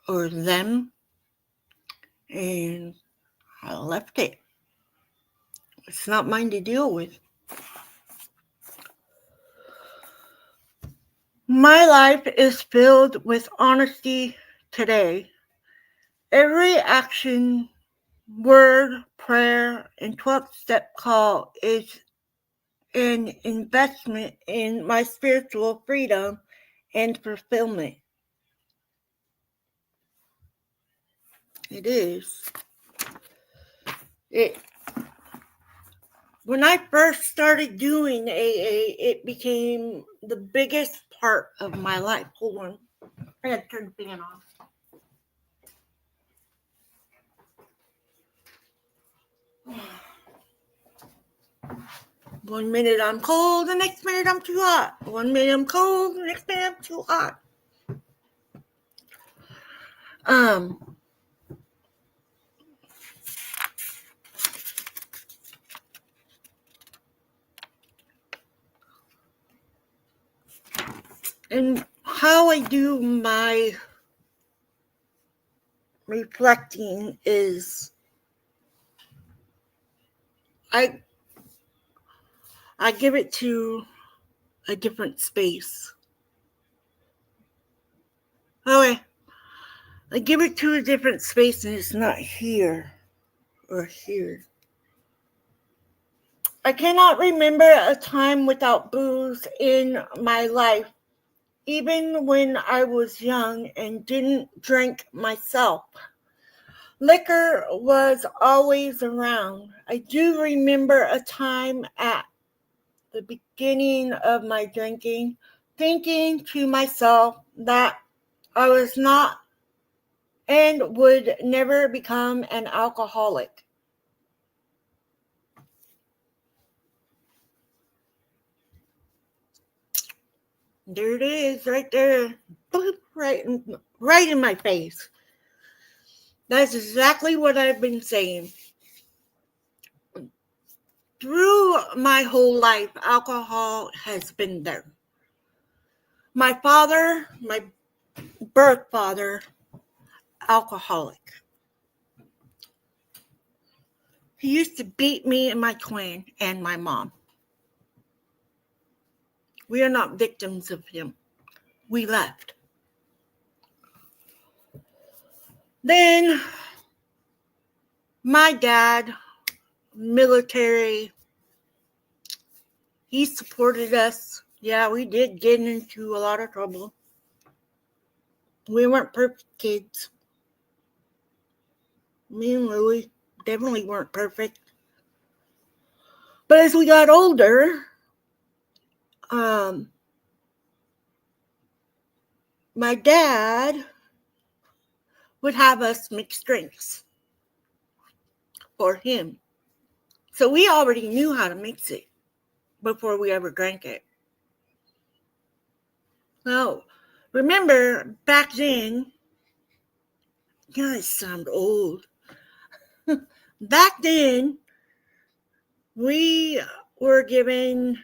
or them. And I left it. It's not mine to deal with. My life is filled with honesty today. Every action, word, prayer, and 12th step call is an investment in my spiritual freedom and fulfillment. It is. When I first started doing AA, it became the biggest part of my life. Hold on. I gotta turn the fan off. One minute I'm cold, the next minute I'm too hot. 1 minute I'm cold, the next minute I'm too hot. And how I do my reflecting is I give it to a different space. Okay. I give it to a different space and it's not here or here. I cannot remember a time without booze in my life, even when I was young and didn't drink myself. Liquor was always around. I do remember a time at the beginning of my drinking, thinking to myself that I was not and would never become an alcoholic. There it is, right there, right in my face. That's exactly what I've been saying. Through my whole life, alcohol has been there. My father, my birth father, alcoholic. He used to beat me and my twin and my mom. We are not victims of him. We left. Then my dad, military, he supported us. Yeah, we did get into a lot of trouble. We weren't perfect kids. Me and Louie definitely weren't perfect. But as we got older, my dad would have us mix drinks for him. So we already knew how to mix it before we ever drank it. Now, remember back then, you guys sound old. Back then, we were given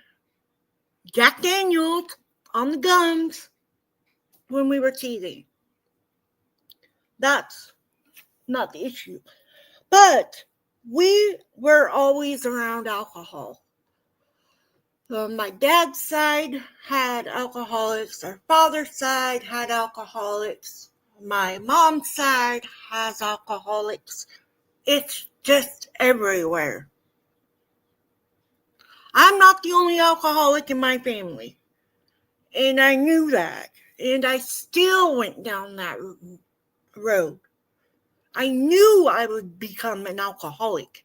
Jack Daniels on the gums when we were teething. That's not the issue. But we were always around alcohol. My dad's side had alcoholics. Our father's side had alcoholics. My mom's side has alcoholics. It's just everywhere. I'm not the only alcoholic in my family. And I knew that. And I still went down that road. I knew I would become an alcoholic.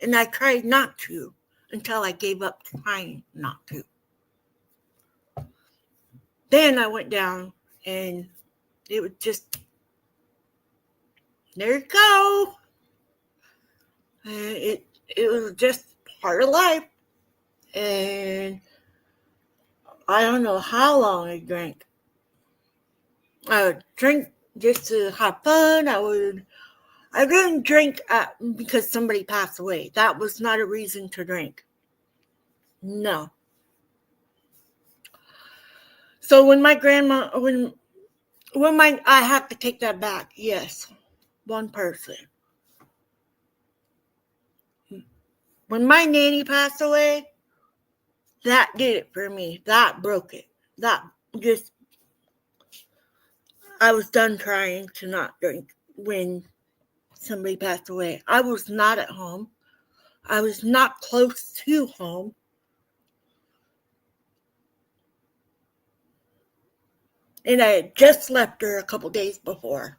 And I tried not to until I gave up trying not to. Then I went down and it was just, there you go. It was just part of life. And I don't know how long I drank. I would drink just to have fun. I didn't drink because somebody passed away. That was not a reason to drink. No. So when my grandma, I have to take that back. Yes, one person. When my nanny passed away, that did it for me. That broke it. I was done trying to not drink when somebody passed away. I was not at home. I was not close to home. And I had just left her a couple days before.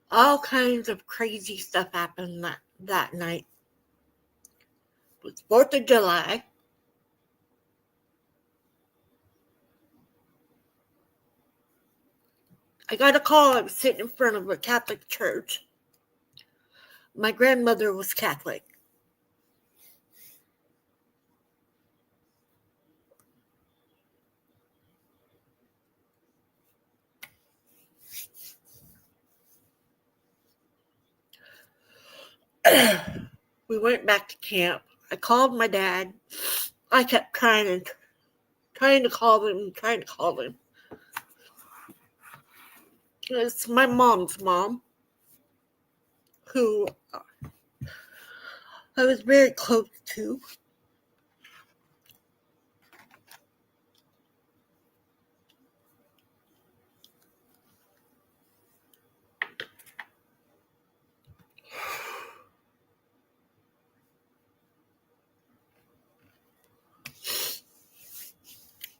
All kinds of crazy stuff happened that night. It was 4th of July. I got a call. I was sitting in front of a Catholic church. My grandmother was Catholic. We went back to camp. I called my dad. I kept trying to call him. It's my mom's mom, who I was very close to.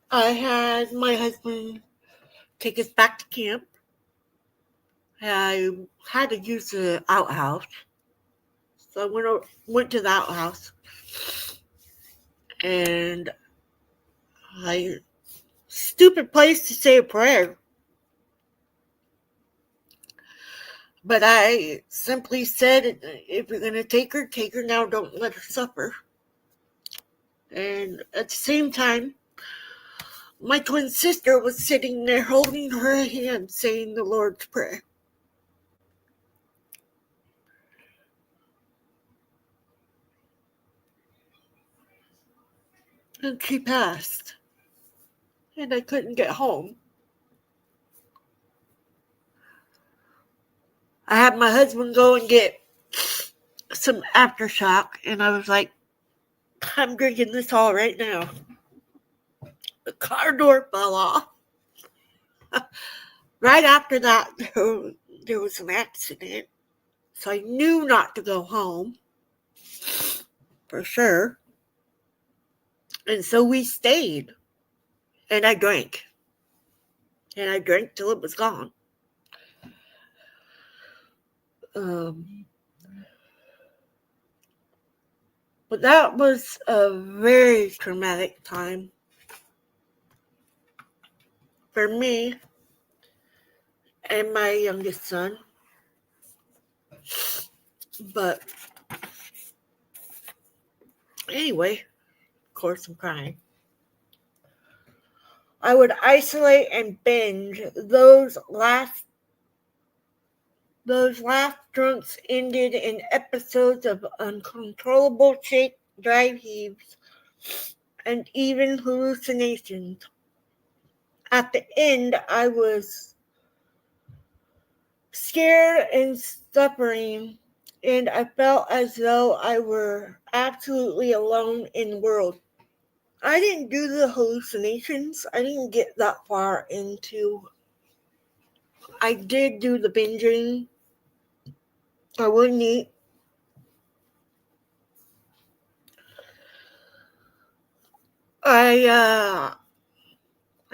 I had my husband take us back to camp. I had to use the outhouse. So I went to the outhouse. And stupid place to say a prayer. But I simply said, if you're going to take her now. Don't let her suffer. And at the same time, my twin sister was sitting there holding her hand, saying the Lord's Prayer. And she passed. And I couldn't get home. I had my husband go and get some aftershock, and I was like, I'm drinking this all right now. The car door fell off. Right after that, there was an accident. So I knew not to go home. For sure. And so we stayed. And I drank. And I drank till it was gone. But that was a very traumatic time for me and my youngest son. But anyway, of course I'm crying. I would isolate and binge. Those last drunks ended in episodes of uncontrollable shake, drive heaves, and even hallucinations. At the end, I was scared and suffering, and I felt as though I were absolutely alone in the world. I didn't do the hallucinations. I didn't get that far into. I did do the binging. I wouldn't eat. I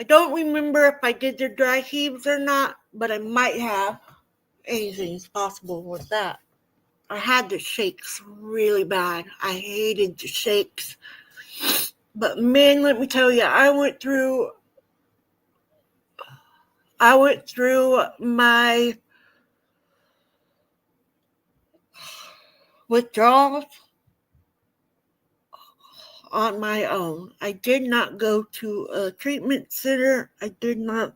don't remember if I did the dry heaves or not, but I might have. Anything's possible with that. I had the shakes really bad. I hated the shakes. But man, let me tell you, I went through my withdrawals on my own. I did not go to a treatment center. I did not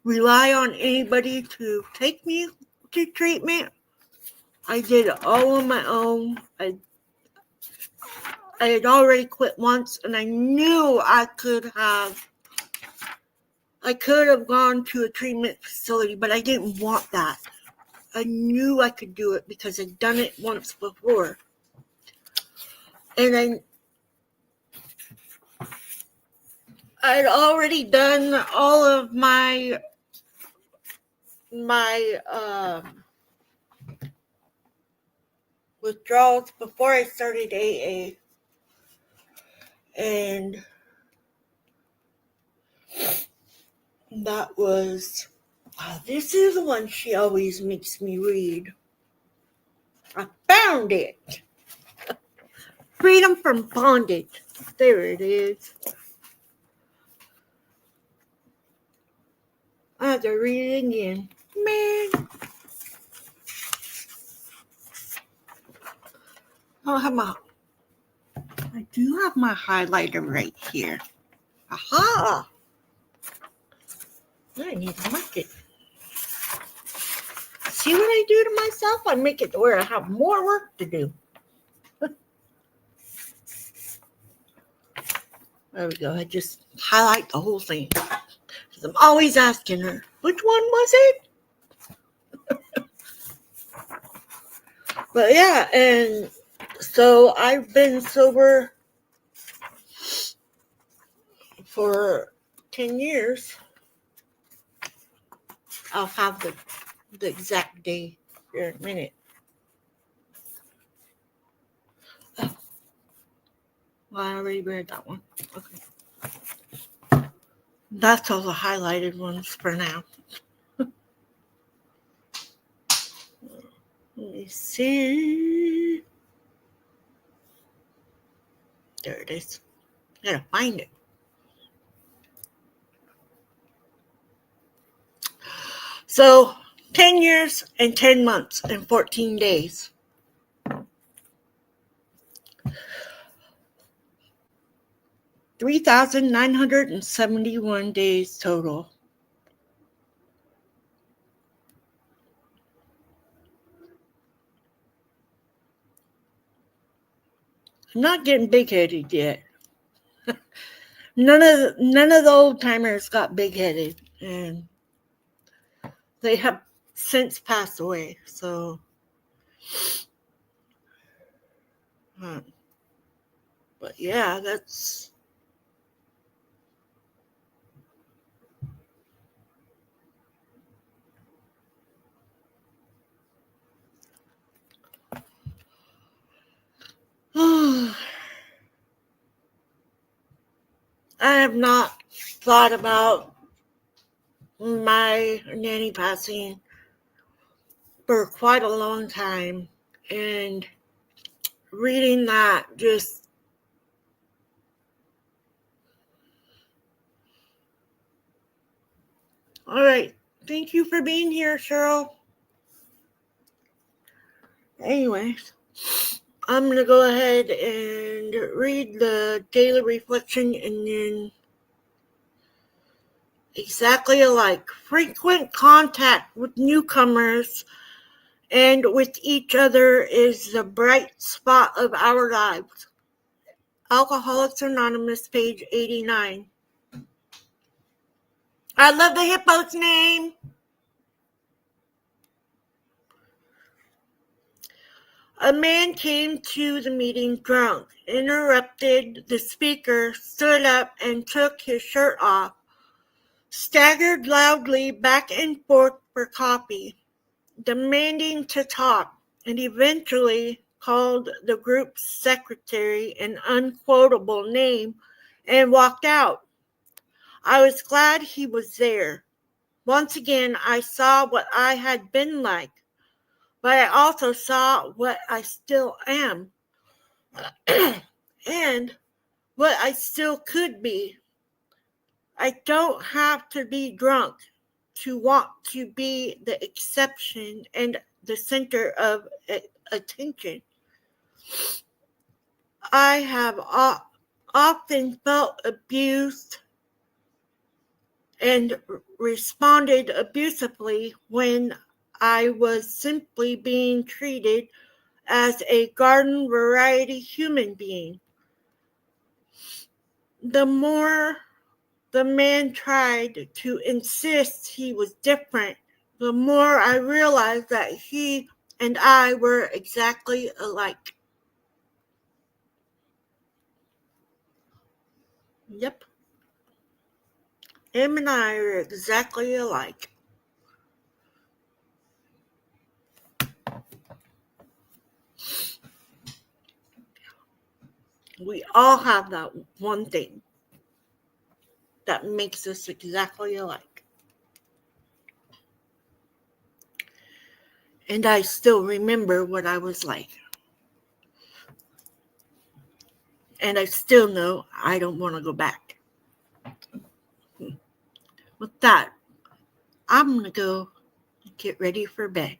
rely on anybody to take me to treatment. I did it all on my own. I had already quit once, and I knew I could have gone to a treatment facility, but I didn't want that. I knew I could do it because I'd done it once before. And I'd already done all of my withdrawals before I started AA. And that was, this is the one she always makes me read. I found it. Freedom from Bondage. There it is. I have to read it again. Man. I do have my highlighter right here. Aha! I need to mark it. See what I do to myself? I make it to where I have more work to do. There we go. I just highlight the whole thing. Because I'm always asking her, which one was it? But yeah, and so I've been sober for 10 years. I'll have the exact day here in a minute. Oh, well, I already read that one. Okay. That's all the highlighted ones for now. Let me see. There it is. I gotta find it. So, 10 years and 10 months and 14 days. $3,971 days total. I'm not getting big-headed yet. None of the old timers got big-headed, and they have since passed away. So, but yeah, that's. I have not thought about my nanny passing for quite a long time, and reading that just all right. Thank you for being here, Cheryl. Anyways, I'm going to go ahead and read the daily reflection and then exactly alike. Frequent contact with newcomers and with each other is the bright spot of our lives. Alcoholics Anonymous, page 89. I love the hippo's name. A man came to the meeting drunk, interrupted the speaker, stood up and took his shirt off, staggered loudly back and forth for coffee, demanding to talk, and eventually called the group's secretary an unquotable name and walked out. I was glad he was there. Once again, I saw what I had been like, but I also saw what I still am and what I still could be. I don't have to be drunk to want to be the exception and the center of attention. I have often felt abused and responded abusively when I was simply being treated as a garden variety human being. The more the man tried to insist he was different, the more I realized that he and I were exactly alike. Yep. Him and I are exactly alike. We all have that one thing that makes us exactly alike. And I still remember what I was like. And I still know I don't want to go back. With that, I'm going to go get ready for bed.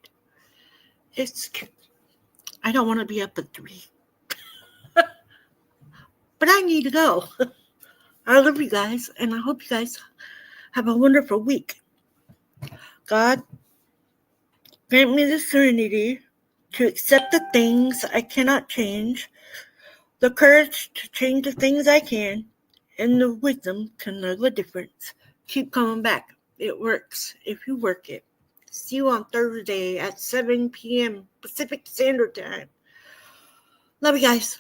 I don't want to be up at 3. But I need to go. I love you guys, and I hope you guys have a wonderful week. God, grant me the serenity to accept the things I cannot change, the courage to change the things I can, and the wisdom to know the difference. Keep coming back. It works if you work it. See you on Thursday at 7 p.m. Pacific Standard Time. Love you guys.